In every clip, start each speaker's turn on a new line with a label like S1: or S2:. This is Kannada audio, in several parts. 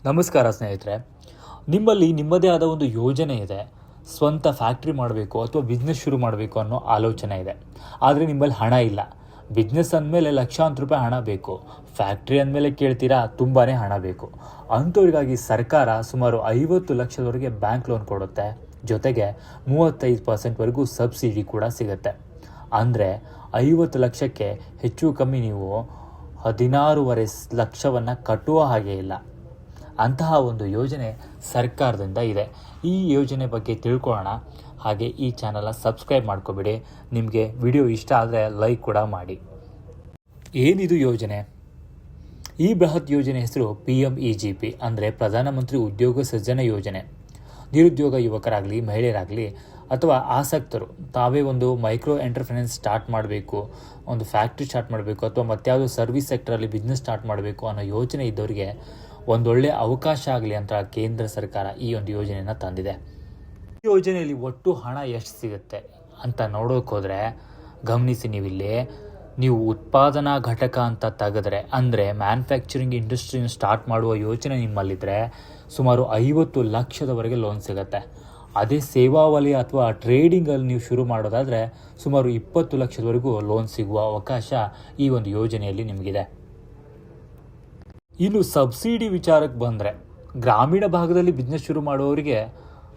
S1: ನಮಸ್ಕಾರ ಸ್ನೇಹಿತರೆ. ನಿಮ್ಮಲ್ಲಿ ನಿಮ್ಮದೇ ಆದ ಒಂದು ಯೋಜನೆ ಇದೆ. ಸ್ವಂತ ಫ್ಯಾಕ್ಟ್ರಿ ಮಾಡಬೇಕು ಅಥವಾ ಬಿಸ್ನೆಸ್ ಶುರು ಮಾಡಬೇಕು ಅನ್ನೋ ಆಲೋಚನೆ ಇದೆ. ಆದರೆ ನಿಮ್ಮಲ್ಲಿ ಹಣ ಇಲ್ಲ. ಬಿಸ್ನೆಸ್ ಅಂದಮೇಲೆ ಲಕ್ಷಾಂತರ ರೂಪಾಯಿ ಹಣ ಬೇಕು. ಫ್ಯಾಕ್ಟ್ರಿ ಅಂದಮೇಲೆ ಕೇಳ್ತೀರಾ ತುಂಬಾ ಹಣ ಬೇಕು. ಅಂಥವ್ರಿಗಾಗಿ ಸರ್ಕಾರ ಸುಮಾರು 50 ಲಕ್ಷದವರೆಗೆ ಬ್ಯಾಂಕ್ ಲೋನ್ ಕೊಡುತ್ತೆ. ಜೊತೆಗೆ 35% ಸಬ್ಸಿಡಿ ಕೂಡ ಸಿಗುತ್ತೆ. ಅಂದರೆ 50 ಲಕ್ಷಕ್ಕೆ ಹೆಚ್ಚು ಕಮ್ಮಿ ನೀವು 16.5 ಲಕ್ಷವನ್ನು ಕಟ್ಟುವ ಹಾಗೆ ಇಲ್ಲ. ಅಂತಹ ಒಂದು ಯೋಜನೆ ಸರ್ಕಾರದಿಂದ ಇದೆ. ಈ ಯೋಜನೆ ಬಗ್ಗೆ ತಿಳ್ಕೊಳ್ಳೋಣ. ಹಾಗೆ ಈ ಚಾನಲ್ನ ಸಬ್ಸ್ಕ್ರೈಬ್ ಮಾಡ್ಕೊಬಿಡಿ. ನಿಮಗೆ ವಿಡಿಯೋ ಇಷ್ಟ ಆದರೆ ಲೈಕ್ ಕೂಡ ಮಾಡಿ. ಏನಿದು ಯೋಜನೆ? ಈ ಬೃಹತ್ ಯೋಜನೆ ಹೆಸರು PMEGP ಅಂದರೆ ಪ್ರಧಾನಮಂತ್ರಿ ಉದ್ಯೋಗ ಸೃಜನೆ ಯೋಜನೆ. ನಿರುದ್ಯೋಗ ಯುವಕರಾಗಲಿ, ಮಹಿಳೆಯರಾಗಲಿ ಅಥವಾ ಆಸಕ್ತರು ತಾವೇ ಒಂದು ಮೈಕ್ರೋ ಎಂಟರ್ಪ್ರಿನೆನ್ಸ್ ಸ್ಟಾರ್ಟ್ ಮಾಡಬೇಕು, ಒಂದು ಫ್ಯಾಕ್ಟ್ರಿ ಸ್ಟಾರ್ಟ್ ಮಾಡಬೇಕು ಅಥವಾ ಮತ್ಯಾವುದೋ ಸರ್ವಿಸ್ ಸೆಕ್ಟರಲ್ಲಿ ಬಿಸ್ನೆಸ್ ಸ್ಟಾರ್ಟ್ ಮಾಡಬೇಕು ಅನ್ನೋ ಯೋಜನೆ ಇದ್ದವರಿಗೆ ಒಂದೊಳ್ಳೆ ಅವಕಾಶ ಆಗಲಿ ಅಂತ ಕೇಂದ್ರ ಸರ್ಕಾರ ಈ ಒಂದು ಯೋಜನೆಯನ್ನು ತಂದಿದೆ. ಈ ಯೋಜನೆಯಲ್ಲಿ ಒಟ್ಟು ಹಣ ಎಷ್ಟು ಸಿಗುತ್ತೆ ಅಂತ ನೋಡೋಕೆ ಹೋದರೆ ಗಮನಿಸಿ, ನೀವು ಉತ್ಪಾದನಾ ಘಟಕ ಅಂತ ತೆಗೆದ್ರೆ, ಅಂದರೆ ಮ್ಯಾನುಫ್ಯಾಕ್ಚರಿಂಗ್ ಇಂಡಸ್ಟ್ರಿನ ಸ್ಟಾರ್ಟ್ ಮಾಡುವ ಯೋಚನೆ ನಿಮ್ಮಲ್ಲಿದ್ದರೆ ಸುಮಾರು 50 ಲಕ್ಷದವರೆಗೆ ಲೋನ್ ಸಿಗುತ್ತೆ. ಅದೇ ಸೇವಾ ವಲಯ ಅಥವಾ ಟ್ರೇಡಿಂಗಲ್ಲಿ ನೀವು ಶುರು ಮಾಡೋದಾದರೆ ಸುಮಾರು 20 ಲಕ್ಷದವರೆಗೂ ಲೋನ್ ಸಿಗುವ ಅವಕಾಶ ಈ ಒಂದು ಯೋಜನೆಯಲ್ಲಿ ನಿಮಗಿದೆ. ಇನ್ನು ಸಬ್ಸಿಡಿ ವಿಚಾರಕ್ಕೆ ಬಂದರೆ, ಗ್ರಾಮೀಣ ಭಾಗದಲ್ಲಿ ಬಿಸ್ನೆಸ್ ಶುರು ಮಾಡುವವರಿಗೆ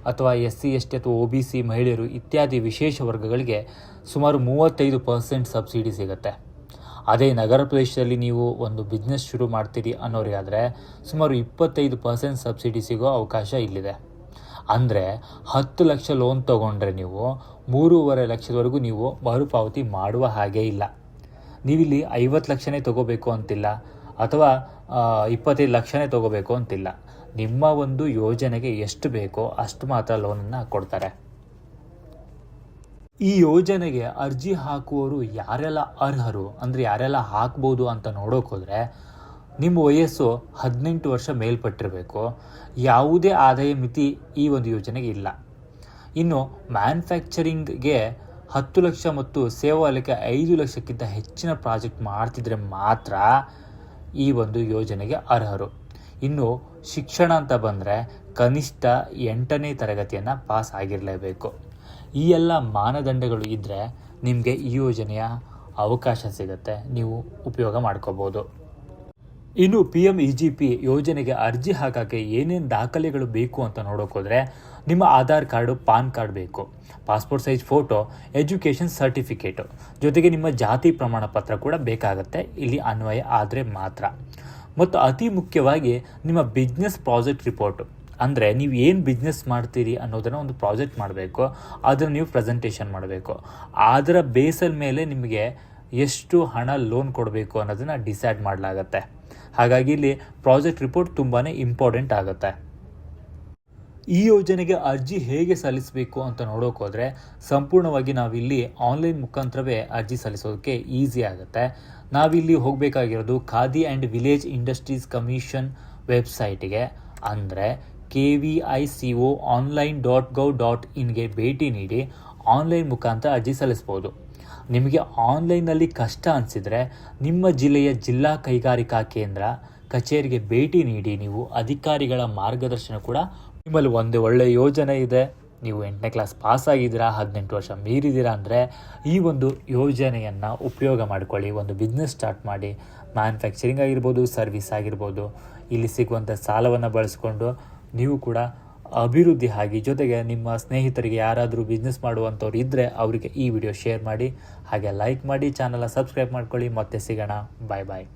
S1: ಅಥವಾ SC ST ಅಥವಾ OBC ಮಹಿಳೆಯರು ಇತ್ಯಾದಿ ವಿಶೇಷ ವರ್ಗಗಳಿಗೆ ಸುಮಾರು 35% ಸಬ್ಸಿಡಿ ಸಿಗುತ್ತೆ. ಅದೇ ನಗರ ಪ್ರದೇಶದಲ್ಲಿ ನೀವು ಒಂದು ಬಿಸ್ನೆಸ್ ಶುರು ಮಾಡ್ತೀರಿ ಅನ್ನೋರಿಗಾದರೆ ಸುಮಾರು 25% ಸಬ್ಸಿಡಿ ಸಿಗೋ ಅವಕಾಶ ಇಲ್ಲಿದೆ. ಅಂದರೆ 10 ಲಕ್ಷ ಲೋನ್ ತೊಗೊಂಡ್ರೆ ನೀವು 3.5 ಲಕ್ಷದವರೆಗೂ ನೀವು ಮರುಪಾವತಿ ಮಾಡುವ ಹಾಗೆ ಇಲ್ಲ. ನೀವಿಲ್ಲಿ 50 ಲಕ್ಷನೇ ತೊಗೋಬೇಕು ಅಂತಿಲ್ಲ ಅಥವಾ 25 ಲಕ್ಷನೇ ತೊಗೋಬೇಕು ಅಂತಿಲ್ಲ. ನಿಮ್ಮ ಒಂದು ಯೋಜನೆಗೆ ಎಷ್ಟು ಬೇಕೋ ಅಷ್ಟು ಮಾತ್ರ ಲೋನನ್ನು ಕೊಡ್ತಾರೆ. ಈ ಯೋಜನೆಗೆ ಅರ್ಜಿ ಹಾಕುವವರು ಯಾರೆಲ್ಲ ಅರ್ಹರು, ಅಂದರೆ ಯಾರೆಲ್ಲ ಹಾಕ್ಬೋದು ಅಂತ ನೋಡೋಕೆ ಹೋದರೆ, ನಿಮ್ಮ ವಯಸ್ಸು 18 ವರ್ಷ ಮೇಲ್ಪಟ್ಟಿರಬೇಕು. ಯಾವುದೇ ಆದಾಯ ಮಿತಿ ಈ ಒಂದು ಯೋಜನೆಗೆ ಇಲ್ಲ. ಇನ್ನು ಮ್ಯಾನುಫ್ಯಾಕ್ಚರಿಂಗ್ಗೆ 10 ಲಕ್ಷ ಮತ್ತು ಸೇವಾ ವಲಯಕ್ಕೆ 5 ಲಕ್ಷಕ್ಕಿಂತ ಹೆಚ್ಚಿನ ಪ್ರಾಜೆಕ್ಟ್ ಮಾಡ್ತಿದ್ರೆ ಮಾತ್ರ ಈ ಒಂದು ಯೋಜನೆಗೆ ಅರ್ಹರು. ಇನ್ನು ಶಿಕ್ಷಣ ಅಂತ ಬಂದರೆ ಕನಿಷ್ಠ 8ನೇ ತರಗತಿಯನ್ನು ಪಾಸ್ ಆಗಿರಲೇಬೇಕು. ಈ ಎಲ್ಲ ಮಾನದಂಡಗಳು ಇದ್ದರೆ ನಿಮಗೆ ಈ ಯೋಜನೆಯ ಅವಕಾಶ ಸಿಗುತ್ತೆ, ನೀವು ಉಪಯೋಗ ಮಾಡ್ಕೋಬೋದು. ಇನ್ನು PMEGP ಯೋಜನೆಗೆ ಅರ್ಜಿ ಹಾಕೋಕ್ಕೆ ಏನೇನು ದಾಖಲೆಗಳು ಬೇಕು ಅಂತ ನೋಡೋಕೋದ್ರೆ, ನಿಮ್ಮ ಆಧಾರ್ ಕಾರ್ಡು, ಪಾನ್ ಕಾರ್ಡ್ ಬೇಕು, passport size photo, education certificate, ಜೊತೆಗೆ ನಿಮ್ಮ ಜಾತಿ ಪ್ರಮಾಣ ಪತ್ರ ಕೂಡ ಬೇಕಾಗುತ್ತೆ. ಇಲ್ಲಿ ಅನ್ವಯ ಆದರೆ ಮಾತ್ರ. ಮತ್ತು ಅತಿ ಮುಖ್ಯವಾಗಿ ನಿಮ್ಮ ಬಿಸ್ನೆಸ್ ಪ್ರಾಜೆಕ್ಟ್ ರಿಪೋರ್ಟು, ಅಂದರೆ ನೀವು ಏನು ಬಿಸ್ನೆಸ್ ಮಾಡ್ತೀರಿ ಅನ್ನೋದನ್ನು ಒಂದು ಪ್ರಾಜೆಕ್ಟ್ ಮಾಡಬೇಕು. ಅದನ್ನು ನೀವು ಪ್ರೆಸೆಂಟೇಷನ್ ಮಾಡಬೇಕು. ಅದರ ಬೇಸಲ್ ಮೇಲೆ ನಿಮಗೆ ಎಷ್ಟು ಹಣ ಲೋನ್ ಕೊಡಬೇಕು ಅನ್ನೋದನ್ನು ಡಿಸೈಡ್ ಮಾಡಲಾಗತ್ತೆ. ಹಾಗಾಗಿ ಇಲ್ಲಿ ಪ್ರಾಜೆಕ್ಟ್ ರಿಪೋರ್ಟ್ ತುಂಬಾ ಇಂಪಾರ್ಟೆಂಟ್ ಆಗುತ್ತೆ. ಈ ಯೋಜನೆಗೆ ಅರ್ಜಿ ಹೇಗೆ ಸಲ್ಲಿಸಬೇಕು ಅಂತ ನೋಡೋಕೆ ಹೋದರೆ, ಸಂಪೂರ್ಣವಾಗಿ ನಾವಿಲ್ಲಿ ಆನ್ಲೈನ್ ಮುಖಾಂತರವೇ ಅರ್ಜಿ ಸಲ್ಲಿಸೋದಕ್ಕೆ ಈಸಿ ಆಗುತ್ತೆ. ನಾವಿಲ್ಲಿ ಹೋಗಬೇಕಾಗಿರೋದು Khadi and village industries commission ವೆಬ್ಸೈಟಿಗೆ, ಅಂದರೆ KVICOonline.gov.inಗೆ ಭೇಟಿ ನೀಡಿ ಆನ್ಲೈನ್ ಮುಖಾಂತರ ಅರ್ಜಿ ಸಲ್ಲಿಸ್ಬೋದು. ನಿಮಗೆ ಆನ್ಲೈನ್ನಲ್ಲಿ ಕಷ್ಟ ಅನಿಸಿದರೆ ನಿಮ್ಮ ಜಿಲ್ಲೆಯ ಜಿಲ್ಲಾ ಕೈಗಾರಿಕಾ ಕೇಂದ್ರ ಕಚೇರಿಗೆ ಭೇಟಿ ನೀಡಿ ನೀವು ಅಧಿಕಾರಿಗಳ ಮಾರ್ಗದರ್ಶನ ಕೂಡ. ನಿಮ್ಮಲ್ಲಿ ಒಂದು ಒಳ್ಳೆಯ ಯೋಜನೆ ಇದೆ, ನೀವು 8ನೇ ಕ್ಲಾಸ್ ಪಾಸ್ ಆಗಿದ್ದೀರಾ, 18 ವರ್ಷ ಮೀರಿದ್ದೀರಾ ಅಂದರೆ ಈ ಒಂದು ಯೋಜನೆಯನ್ನು ಉಪಯೋಗ ಮಾಡಿಕೊಳ್ಳಿ. ಒಂದು ಬಿಸ್ನೆಸ್ ಸ್ಟಾರ್ಟ್ ಮಾಡಿ, ಮ್ಯಾನುಫ್ಯಾಕ್ಚರಿಂಗ್ ಆಗಿರ್ಬೋದು, ಸರ್ವಿಸ್ ಆಗಿರ್ಬೋದು, ಇಲ್ಲಿ ಸಿಗುವಂಥ ಸಾಲವನ್ನು ಬಳಸ್ಕೊಂಡು ನೀವು ಕೂಡ ಅಭಿವೃದ್ಧಿ ಆಗಿ, ಜೊತೆಗೆ ನಿಮ್ಮ ಸ್ನೇಹಿತರಿಗೆ ಯಾರಾದರೂ ಬಿಸ್ನೆಸ್ ಮಾಡುವಂಥವ್ರು ಇದ್ದರೆ ಅವರಿಗೆ ಈ ವಿಡಿಯೋ ಶೇರ್ ಮಾಡಿ, ಹಾಗೆ ಲೈಕ್ ಮಾಡಿ, ಚಾನಲ್ನ ಸಬ್ಸ್ಕ್ರೈಬ್ ಮಾಡ್ಕೊಳ್ಳಿ. ಮತ್ತೆ ಸಿಗೋಣ. ಬಾಯ್ ಬಾಯ್.